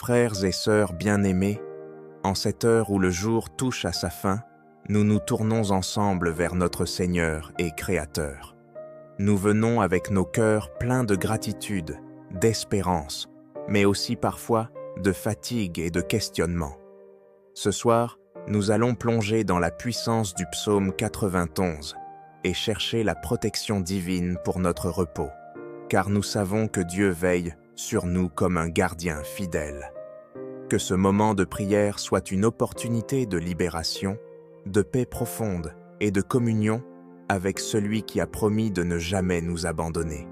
Frères et sœurs bien-aimés, en cette heure où le jour touche à sa fin, nous nous tournons ensemble vers notre Seigneur et Créateur. Nous venons avec nos cœurs pleins de gratitude, d'espérance, mais aussi parfois de fatigue et de questionnement. Ce soir, nous allons plonger dans la puissance du psaume 91 et chercher la protection divine pour notre repos, car nous savons que Dieu veille sur nous comme un gardien fidèle. Que ce moment de prière soit une opportunité de libération, de paix profonde et de communion avec celui qui a promis de ne jamais nous abandonner.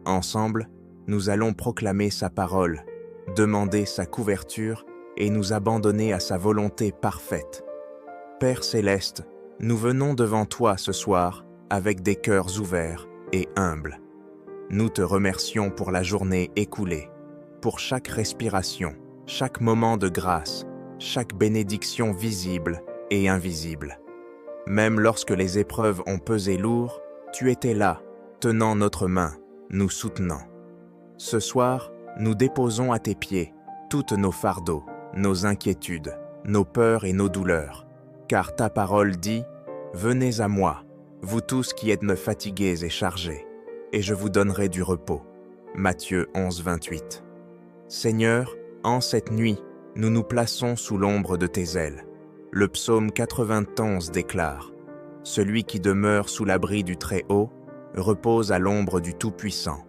Ensemble, nous allons proclamer sa parole, demander sa couverture et nous abandonner à sa volonté parfaite. Père céleste, nous venons devant toi ce soir avec des cœurs ouverts et humbles. Nous te remercions pour la journée écoulée, pour chaque respiration, chaque moment de grâce, chaque bénédiction visible et invisible. Même lorsque les épreuves ont pesé lourd, tu étais là, tenant notre main, nous soutenant. Ce soir, nous déposons à tes pieds toutes nos fardeaux, nos inquiétudes, nos peurs et nos douleurs, car ta parole dit « Venez à moi, vous tous qui êtes fatigués et chargés, et je vous donnerai du repos. » Matthieu 11, 28. Seigneur, en cette nuit, nous nous plaçons sous l'ombre de tes ailes. Le psaume 91 déclare « Celui qui demeure sous l'abri du Très-Haut repose à l'ombre du Tout-Puissant. »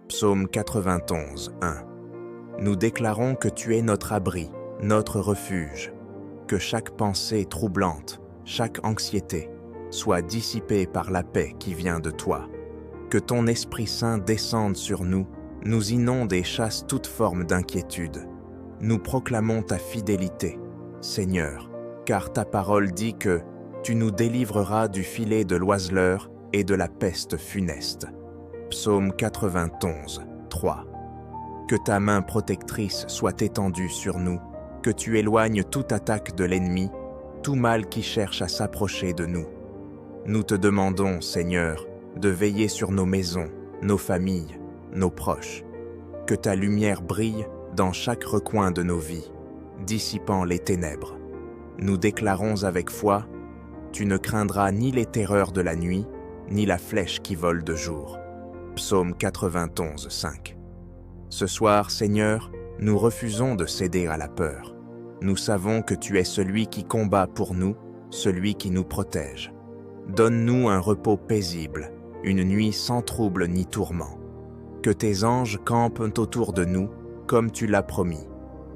Psaume 91, 1. Nous déclarons que tu es notre abri, notre refuge, que chaque pensée troublante, chaque anxiété, soit dissipée par la paix qui vient de toi. Que ton Esprit Saint descende sur nous, nous inonde et chasse toute forme d'inquiétude. Nous proclamons ta fidélité, Seigneur, car ta parole dit que tu nous délivreras du filet de l'oiseleur et de la peste funeste. Psaume 91, 3. Que ta main protectrice soit étendue sur nous, que tu éloignes toute attaque de l'ennemi, tout mal qui cherche à s'approcher de nous. Nous te demandons, Seigneur, de veiller sur nos maisons, nos familles, nos proches. Que ta lumière brille dans chaque recoin de nos vies, dissipant les ténèbres. Nous déclarons avec foi, tu ne craindras ni les terreurs de la nuit, ni la flèche qui vole de jour. Psaume 91, 5. Ce soir, Seigneur, nous refusons de céder à la peur. Nous savons que tu es celui qui combat pour nous, celui qui nous protège. Donne-nous un repos paisible, une nuit sans trouble ni tourment. Que tes anges campent autour de nous, comme tu l'as promis.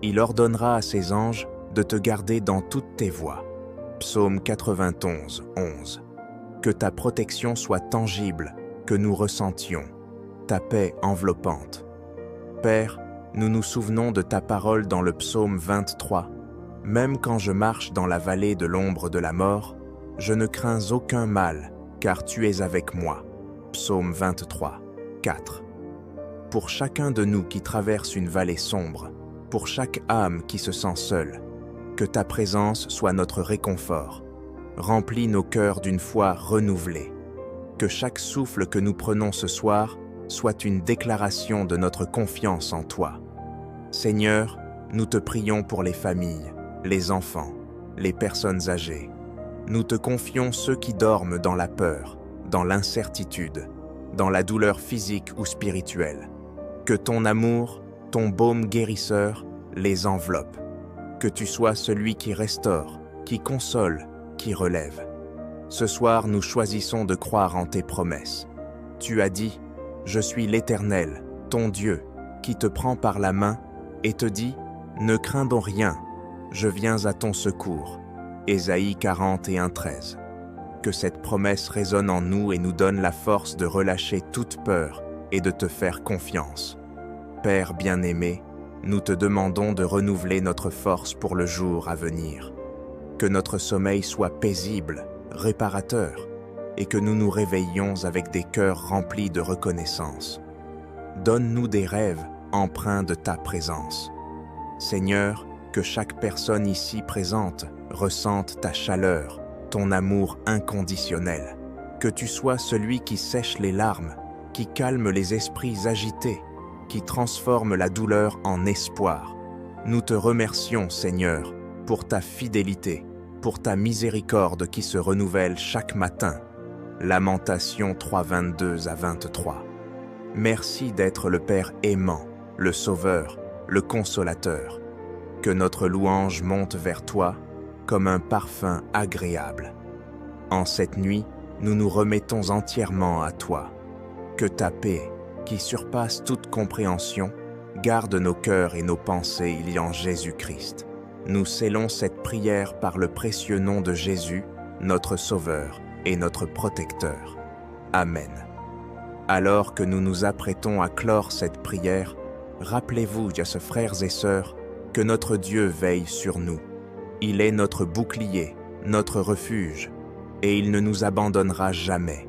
Il ordonnera à ses anges de te garder dans toutes tes voies. Psaume 91, 11. Que ta protection soit tangible, que nous ressentions, ta paix enveloppante. Père, nous nous souvenons de ta parole dans le psaume 23. Même quand je marche dans la vallée de l'ombre de la mort, je ne crains aucun mal, car tu es avec moi. Psaume 23, 4. Pour chacun de nous qui traverse une vallée sombre, pour chaque âme qui se sent seule, que ta présence soit notre réconfort. Remplis nos cœurs d'une foi renouvelée. Que chaque souffle que nous prenons ce soir soit une déclaration de notre confiance en toi. Seigneur, nous te prions pour les familles, les enfants, les personnes âgées. Nous te confions ceux qui dorment dans la peur, dans l'incertitude, dans la douleur physique ou spirituelle. Que ton amour, ton baume guérisseur, les enveloppe. Que tu sois celui qui restaure, qui console, qui relève. Ce soir, nous choisissons de croire en tes promesses. Tu as dit, « Je suis l'Éternel, ton Dieu, qui te prend par la main et te dit, « Ne crains donc rien, je viens à ton secours. » Ésaïe 41, 13. Que cette promesse résonne en nous et nous donne la force de relâcher toute peur et de te faire confiance. Père bien-aimé, nous te demandons de renouveler notre force pour le jour à venir. Que notre sommeil soit paisible, réparateur, et que nous nous réveillions avec des cœurs remplis de reconnaissance. Donne-nous des rêves empreints de ta présence. Seigneur, que chaque personne ici présente ressente ta chaleur, ton amour inconditionnel. Que tu sois celui qui sèche les larmes, qui calme les esprits agités, qui transforme la douleur en espoir. Nous te remercions, Seigneur, pour ta fidélité, pour ta miséricorde qui se renouvelle chaque matin. Lamentations 3, 22 à 23. Merci d'être le Père aimant, le Sauveur, le Consolateur. Que notre louange monte vers toi comme un parfum agréable. En cette nuit, nous nous remettons entièrement à toi. Que ta paix, qui surpasse toute compréhension, garde nos cœurs et nos pensées il y en Jésus-Christ. Nous scellons cette prière par le précieux nom de Jésus, notre Sauveur et notre Protecteur. Amen. Alors que nous nous apprêtons à clore cette prière, rappelez-vous, frères et sœurs, que notre Dieu veille sur nous. Il est notre bouclier, notre refuge, et il ne nous abandonnera jamais.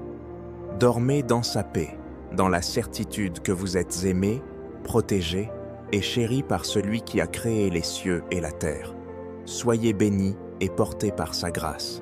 Dormez dans sa paix, dans la certitude que vous êtes aimés, protégés et chéris par celui qui a créé les cieux et la terre. Soyez bénis et portés par sa grâce.